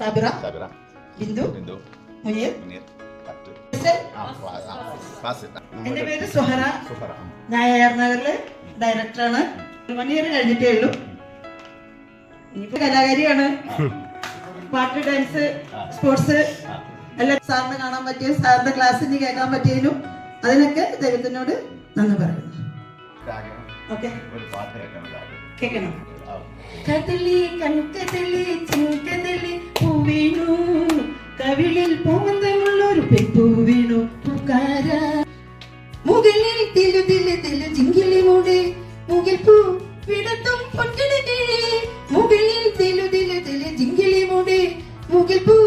സാബിറ, ബിന്ദു, മുനീർ. എന്റെ പേര് സുഹറ. ഞാൻ എയർനഗറില് ഡയറക്ടറാണ്. 1 year കഴിഞ്ഞിട്ടേ ഉള്ളൂ. ഇനിയിപ്പോ കലാകാരിയാണ്. പാട്ട്, ഡാൻസ്, സ്പോർട്സ് എല്ലാം സാറിന് കാണാൻ പറ്റിയ, സാറിന്റെ ക്ലാസ്സിന് കേൾക്കാൻ പറ്റിയതിനും അതിനൊക്കെ ദൈവത്തിനോട് നന്ദി പറയുന്നു. ഓക്കെ, കേൾക്കണം. കദളി കൺകദളി ചെങ്കദളി പൂവീണു, കവിളിൽ പൂന്തമുള്ളൊരു പെൺപൂവീണു പൂക്കാര, മുകളിൽ തിലു തിലു തിലു ചിങ്കിളി മൂട്, മുകിൽ പൂ വിടത്തും പൊട്ടിടേ, മുകളിൽ തിലു തിലു തിലു ചിങ്കിളി മൂട്, മുകിൽ പൂ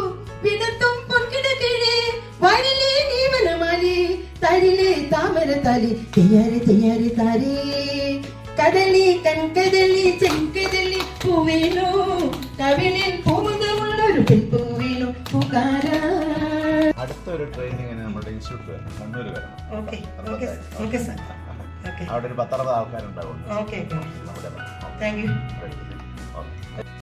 വിടത്തും പൊട്ടിടേ, വയലിലെ ജീവനമാലി തരിലെ താമര താലി തെയ്യാരെ തെയ്യാരെ താരേ, കദളി കൺകദളി ചെങ്കദളി പൂവീണു, കവിളിൽ പൂന്തമുള്ളൊരു പെൺപൂവീണു പൂക്കാര. അടുത്തൊരു ട്രെയിനിങ്ങിന് നമ്മുടെ ഇൻസ്റ്റിറ്റ്യൂട്ട് വരണം, കണ്ണൂർ വരണം. അവിടെ ഒരു 10-60 ആൾക്കാരുണ്ടാവും. Thank you.